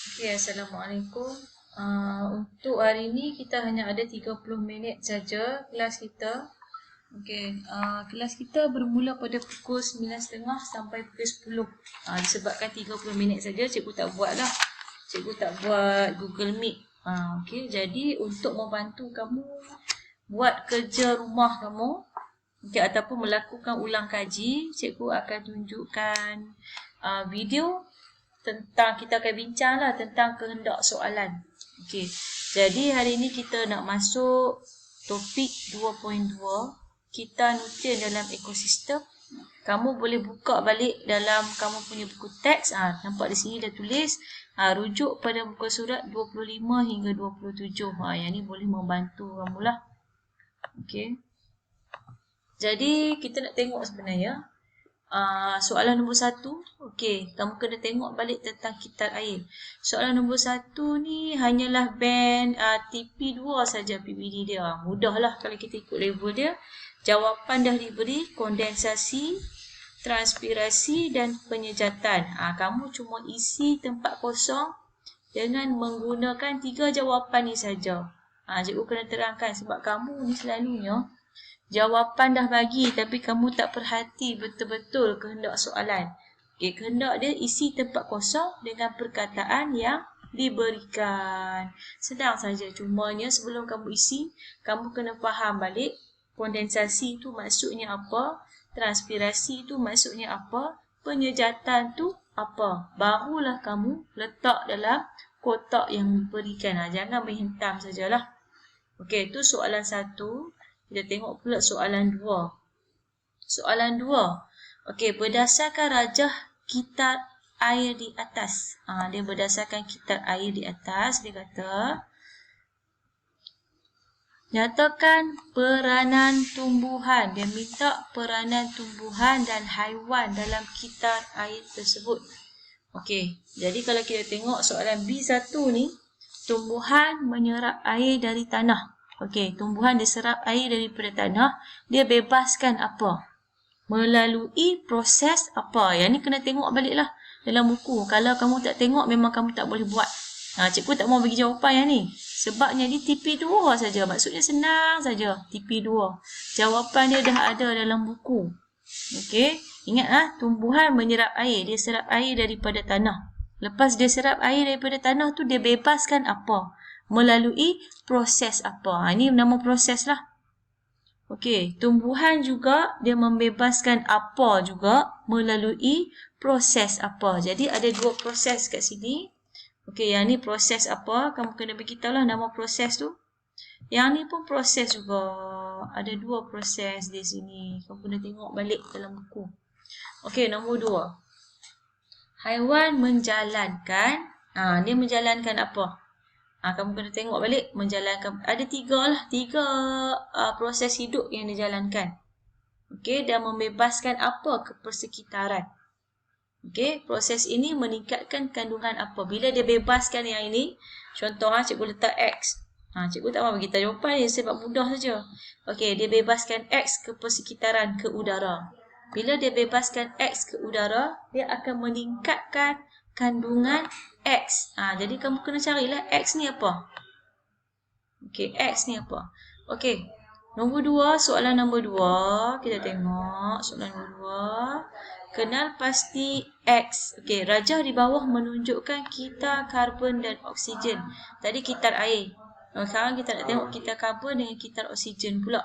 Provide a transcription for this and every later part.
Okay, Assalamualaikum. Untuk hari ini kita hanya ada 30 minit saja kelas kita. Okay, kelas kita bermula pada pukul 9.30 sampai pukul 10. Disebabkan 30 minit saja, cikgu tak buat lah. Cikgu tak buat Google Meet. Okay, jadi untuk membantu kamu buat kerja rumah kamu, okay, ataupun melakukan ulang kaji, cikgu akan tunjukkan video tentang, kita akan bincang lah tentang kehendak soalan. Okey. Jadi hari ini kita nak masuk topik 2.2, kita nutrien dalam ekosistem. Kamu boleh buka balik dalam kamu punya buku teks. Nampak di sini dah tulis rujuk pada muka surat 25 hingga 27. Yang ni boleh membantu kamu lah. Okey. Jadi kita nak tengok sebenarnya soalan nombor 1. Okey, kamu kena tengok balik tentang kitar air. Soalan nombor 1 ni hanyalah band TP2 saja PBD dia. Mudahlah kalau kita ikut level dia. Jawapan dah diberi, kondensasi, transpirasi dan penyejatan. Kamu cuma isi tempat kosong dengan menggunakan 3 jawapan ni saja. Cikgu kena terangkan sebab kamu ni selalunya jawapan dah bagi tapi kamu tak perhati betul-betul kehendak soalan. Okay, kehendak dia isi tempat kosong dengan perkataan yang diberikan. Senang saja. Cumanya sebelum kamu isi, kamu kena faham balik kondensasi tu maksudnya apa, transpirasi tu maksudnya apa, penyejatan tu apa. Barulah kamu letak dalam kotak yang diberikan. Jangan menghentam sajalah. Okey, itu soalan 1. Kita tengok pula soalan 2. Soalan 2. Okey, berdasarkan rajah kitar air di atas. Dia berdasarkan kitar air di atas. Dia kata, nyatakan peranan tumbuhan. Dia minta peranan tumbuhan dan haiwan dalam kitar air tersebut. Okey, jadi kalau kita tengok soalan B1 ni, tumbuhan menyerap air dari tanah. Okey, tumbuhan diserap air daripada tanah, dia bebaskan apa? Melalui proses apa? Yang ni kena tengok balik lah dalam buku. Kalau kamu tak tengok, memang kamu tak boleh buat. Cikgu tak mau bagi jawapan yang ni. Sebabnya dia TP2 saja. Maksudnya senang saja. TP2. Jawapan dia dah ada dalam buku. Okey, ingat tumbuhan menyerap air. Dia serap air daripada tanah. Lepas dia serap air daripada tanah tu, dia bebaskan apa? Melalui proses apa? Ini nama proses lah. Okey, tumbuhan juga dia membebaskan apa juga melalui proses apa. Jadi ada 2 proses kat sini. Okey, yang ni proses apa? Kamu kena beritahu lah nama proses tu. Yang ni pun proses juga. Ada 2 proses di sini. Kamu kena tengok balik dalam buku. Okey, nombor 2. Haiwan menjalankan. Dia menjalankan apa? Kamu kena tengok balik. Menjalankan. Ada 3 lah. 3 proses hidup yang dijalankan. Okey, dan membebaskan apa ke persekitaran. Okey, proses ini meningkatkan kandungan apa? Bila dia bebaskan yang ini, contoh cikgu letak X. Cikgu tak mahu bagi tahu jawapan ni sebab mudah saja. Okey, dia bebaskan X ke persekitaran, ke udara. Bila dia bebaskan X ke udara, dia akan meningkatkan kandungan X. Jadi kamu kena carilah X ni apa? Okey, X ni apa? Okey, nombor 2, soalan nombor 2. Kita tengok soalan nombor 2. Kenal pasti X. Okey, rajah di bawah menunjukkan kitar karbon dan oksigen. Tadi kitar air. Sekarang kita nak tengok kitar karbon dengan kitar oksigen pula.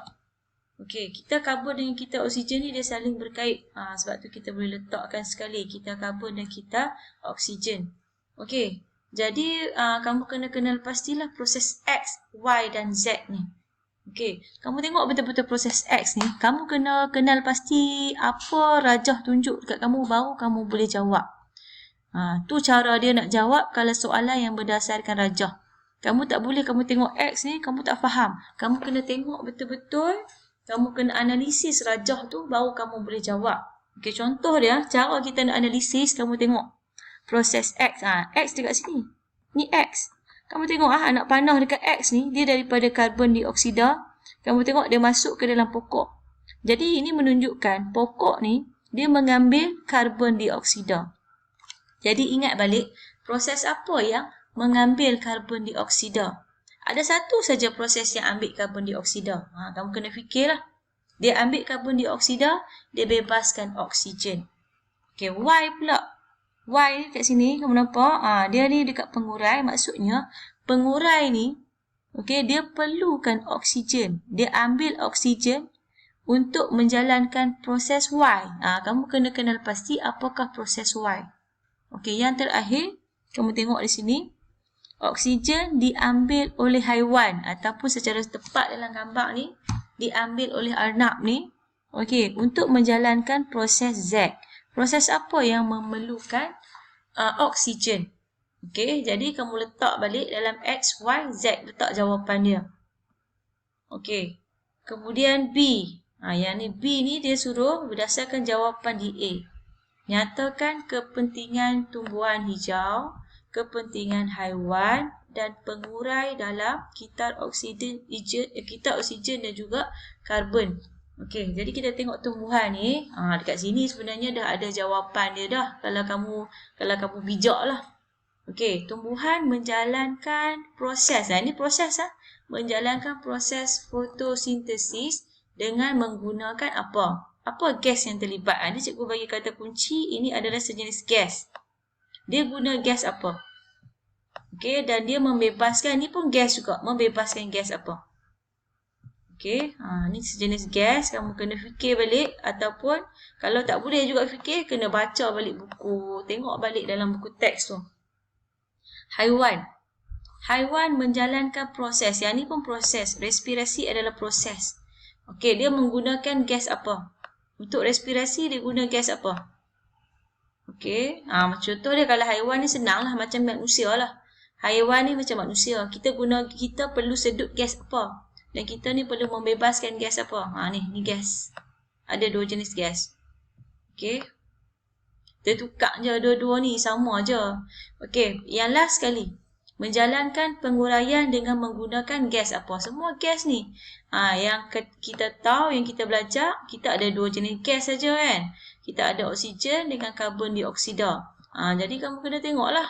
Okey, kitar karbon dengan kitar oksigen ni dia saling berkait. Sebab tu kita boleh letakkan sekali kitar karbon dan kitar oksigen. Okey, jadi kamu kena kenal pastilah proses X, Y dan Z ni. Okey, kamu tengok betul-betul proses X ni. Kamu kena kenal pasti apa rajah tunjuk dekat kamu, baru kamu boleh jawab. Tu cara dia nak jawab kalau soalan yang berdasarkan rajah. Kamu tak boleh kamu tengok X ni, kamu tak faham. Kamu kena tengok betul-betul. Kamu kena analisis rajah tu, baru kamu boleh jawab. Okey, contoh dia, cara kita nak analisis, kamu tengok. Proses X. X dekat sini. Ni X. Kamu tengok anak panah dekat X ni, dia daripada karbon dioksida. Kamu tengok dia masuk ke dalam pokok. Jadi ini menunjukkan pokok ni, dia mengambil karbon dioksida. Jadi ingat balik, Proses apa yang mengambil karbon dioksida? Ada satu saja proses yang ambil karbon dioksida. Kamu kena fikirlah. Dia ambil karbon dioksida, dia bebaskan oksigen. Okey, why pula? Why kat sini kamu nampak? Dia ni dekat pengurai, maksudnya pengurai ni okey, dia perlukan oksigen. Dia ambil oksigen untuk menjalankan proses Y. Kamu kena kenal pasti apakah proses Y. Okey, yang terakhir, kamu tengok di sini. Oksigen diambil oleh haiwan ataupun secara tepat dalam gambar ni, diambil oleh arnab ni. Okey, untuk menjalankan proses Z. Proses apa yang memerlukan oksigen? Okey, jadi kamu letak balik dalam X, Y, Z. Letak jawapan dia. Okey, kemudian B. Yang ni B ni dia suruh berdasarkan jawapan di A. Nyatakan kepentingan tumbuhan hijau, kepentingan haiwan dan pengurai dalam kitar oksigen dan juga karbon. Okey, jadi kita tengok tumbuhan ni. Dekat sini sebenarnya dah ada jawapan dia dah. Kalau kamu bijaklah. Okey, tumbuhan menjalankan proses. Ini proses menjalankan proses fotosintesis dengan menggunakan apa? Apa gas yang terlibat? Ini cikgu bagi kata kunci, ini adalah sejenis gas. Dia guna gas apa? Okey, dan dia membebaskan, ni pun gas juga. Membebaskan gas apa? Okey, ni sejenis gas. Kamu kena fikir balik. Ataupun, kalau tak boleh juga fikir, kena baca balik buku. Tengok balik dalam buku teks tu. Haiwan. Haiwan menjalankan proses. Yang ni pun proses. Respirasi adalah proses. Okey, dia menggunakan gas apa? Untuk respirasi, dia guna gas apa? Okey, contoh dia kalau haiwan ni senang lah. Macam manusia lah. Haiwan ni macam manusia. Kita perlu sedut gas apa? Dan kita ni perlu membebaskan gas apa? Ni gas. Ada dua jenis gas. Okey. Dia tukar je dua-dua ni. Sama je. Okey, yang last sekali. Menjalankan penguraian dengan menggunakan gas apa? Semua gas ni. Yang kita tahu, yang kita belajar, kita ada dua jenis gas saja kan. Kita ada oksigen dengan karbon dioksida. Jadi kamu kena tengoklah.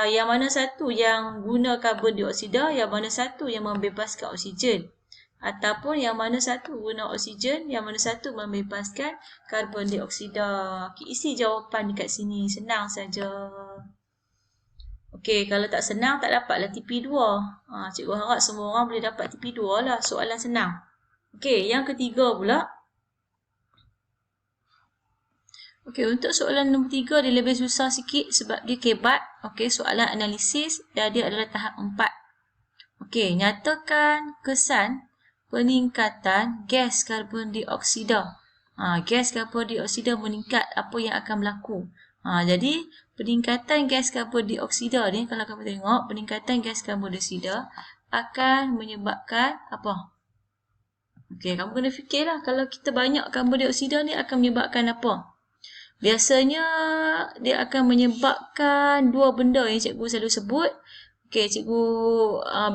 Yang mana satu yang guna karbon dioksida, yang mana satu yang membebaskan oksigen. Ataupun yang mana satu guna oksigen, yang mana satu membebaskan karbon dioksida. Isi jawapan dekat sini. Senang saja. Okey, kalau tak senang, tak dapatlah TP2. Cikgu harap semua orang boleh dapat TP2 lah. Soalan senang. Okey, yang ketiga pula. Okey, untuk soalan nombor 3, dia lebih susah sikit sebab dia kebat. Okey, soalan analisis dan dia adalah tahap 4. Okey, nyatakan kesan peningkatan gas karbon dioksida. Gas karbon dioksida meningkat, apa yang akan berlaku? Jadi, peningkatan gas karbon dioksida ni, kalau kamu tengok, peningkatan gas karbon dioksida akan menyebabkan apa? Okey, kamu kena fikirlah, kalau kita banyak karbon dioksida ni akan menyebabkan apa? Biasanya, dia akan menyebabkan dua benda yang cikgu selalu sebut. Okey, cikgu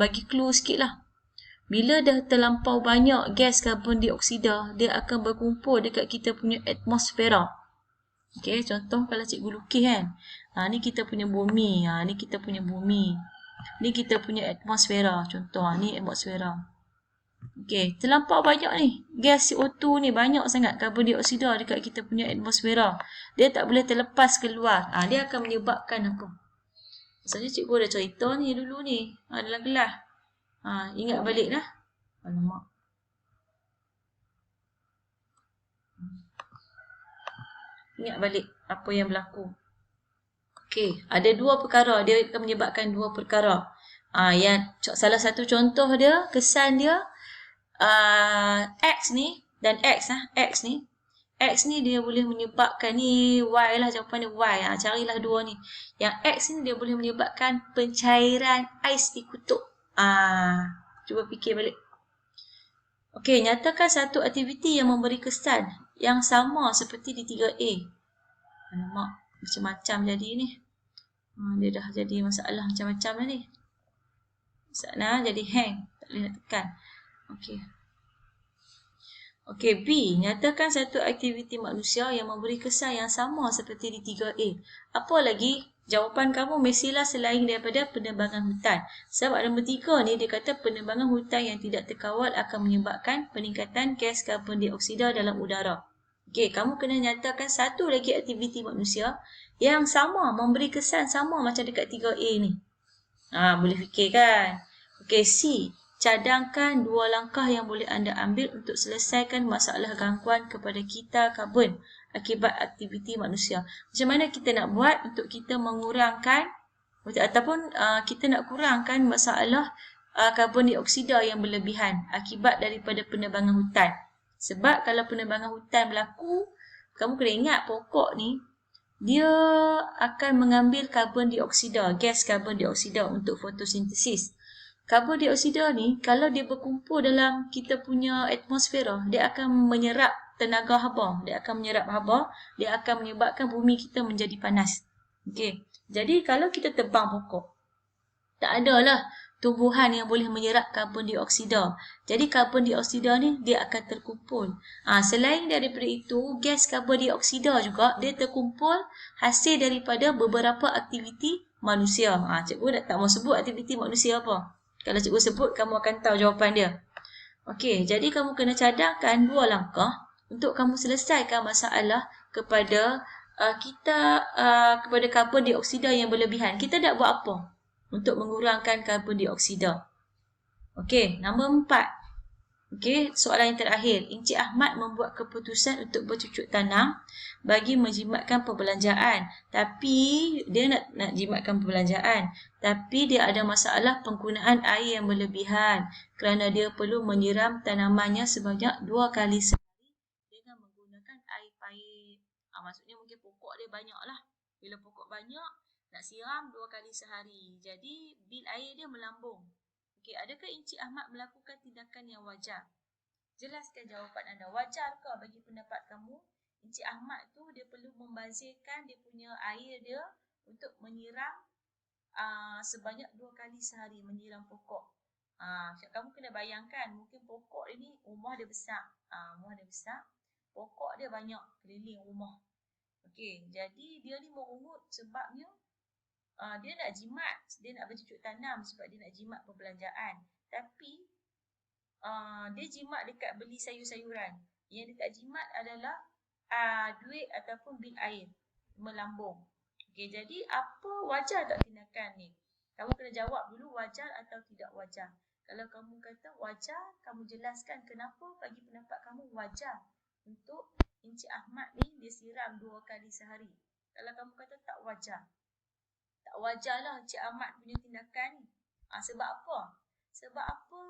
bagi clue sikit lah. Bila dah terlampau banyak gas karbon dioksida, dia akan berkumpul dekat kita punya atmosfera. Okey, contoh kalau cikgu lukis kan. Ni kita punya bumi. Ni kita punya bumi. Ni kita punya atmosfera. Contoh, ni atmosfera. Okey, terlampau banyak ni. Gas CO2 ni banyak sangat karbon dioksida dekat kita punya atmosfera. Dia tak boleh terlepas keluar. Dia akan menyebabkan apa? Maksudnya cikgu dah cerita ni dulu ni. Dalam kelas. Ingat balik dah. Alamak. Ingat balik apa yang berlaku. Okey, ada dua perkara. Dia akan menyebabkan dua perkara. Salah satu contoh dia, kesan dia, X ni dan X ni. X ni dia boleh menyebabkan ni Y lah, jawapan dia Y. Carilah dua ni. Yang X ni dia boleh menyebabkan pencairan ais di kutub. Cuba fikir balik. Okey, nyatakan satu aktiviti yang memberi kesan yang sama seperti di 3A. Alamak, macam-macam jadi ni. Dia dah jadi masalah macam-macam dah ni. Sana jadi hang. Tak boleh nak tekan. Okey. Okey, B. Nyatakan satu aktiviti manusia yang memberi kesan yang sama seperti di 3A. Apa lagi Jawapan kamu mestilah selain daripada penebangan hutan. Sebab nombor 3 ni dia kata penebangan hutan yang tidak terkawal akan menyebabkan peningkatan gas karbon dioksida dalam udara. Okey, kamu kena nyatakan satu lagi aktiviti manusia yang sama, memberi kesan sama macam dekat 3A ni. Boleh fikir kan? Okey, C. Cadangkan 2 langkah yang boleh anda ambil untuk selesaikan masalah gangguan kepada kita karbon akibat aktiviti manusia. Macam mana kita nak buat untuk kita mengurangkan ataupun kita nak kurangkan masalah karbon dioksida yang berlebihan akibat daripada penebangan hutan. Sebab kalau penebangan hutan berlaku, kamu kena ingat pokok ni dia akan mengambil karbon dioksida, gas karbon dioksida untuk fotosintesis. Karbon dioksida ni kalau dia berkumpul dalam kita punya atmosfera, dia akan menyerap tenaga haba, dia akan menyebabkan bumi kita menjadi panas. Okey. Jadi kalau kita tebang pokok, tak adalah tumbuhan yang boleh menyerap karbon dioksida. Jadi karbon dioksida ni dia akan terkumpul. Selain daripada itu, gas karbon dioksida juga dia terkumpul hasil daripada beberapa aktiviti manusia. Cikgu tak mau sebut aktiviti manusia apa. Kalau cikgu sebut, kamu akan tahu jawapan dia. Okey, jadi kamu kena cadangkan 2 langkah untuk kamu selesaikan masalah kepada kepada karbon dioksida yang berlebihan. Kita nak buat apa untuk mengurangkan karbon dioksida? Okey, nombor 4. Okey, soalan yang terakhir. Encik Ahmad membuat keputusan untuk bercucuk tanam bagi menjimatkan perbelanjaan. Tapi dia nak jimatkan perbelanjaan. Tapi dia ada masalah penggunaan air yang berlebihan kerana dia perlu menyiram tanamannya sebanyak 2 kali sehari dengan menggunakan air paip. Maksudnya mungkin pokok dia banyak lah. Bila pokok banyak, nak siram 2 kali sehari. Jadi bil air dia melambung. Okey, adakah Encik Ahmad melakukan tindakan yang wajar? Jelaskan jawapan anda. Wajarkah bagi pendapat kamu Encik Ahmad tu dia perlu membazirkan dia punya air dia untuk menyiram sebanyak 2 kali sehari, menyiram pokok? Kamu kena bayangkan, mungkin pokok ini rumah dia besar. Pokok dia banyak keliling rumah. Okey, jadi dia ni merungut sebabnya dia nak jimat, dia nak bercucuk tanam sebab dia nak jimat perbelanjaan. Tapi dia jimat dekat beli sayur-sayuran. Yang dia tak jimat adalah duit ataupun bil air melambung. Okey, jadi apa wajar tak tindakan ni? Kamu kena jawab dulu wajar atau tidak wajar. Kalau kamu kata wajar, kamu jelaskan kenapa bagi pendapat kamu wajar untuk Encik Ahmad ni dia siram 2 kali sehari. Kalau kamu kata tak wajar, tak wajarlah Encik Ahmad punya tindakan ni. Sebab apa? Sebab apa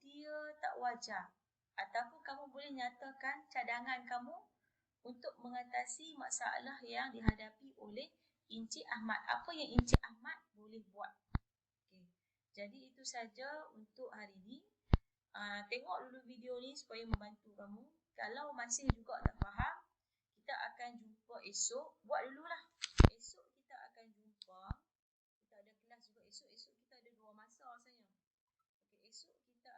dia tak wajar? Ataupun kamu boleh nyatakan cadangan kamu untuk mengatasi masalah yang dihadapi oleh Encik Ahmad. Apa yang Encik Ahmad boleh buat? Okay. Jadi itu saja untuk hari ini. Tengok dulu video ni supaya membantu kamu. Kalau masih juga tak faham, kita akan jumpa esok. Buat dululah. Esok kita akan jumpa. Kita ada kelas juga esok. Esok kita ada 2 masa rasanya. Okey, esok kita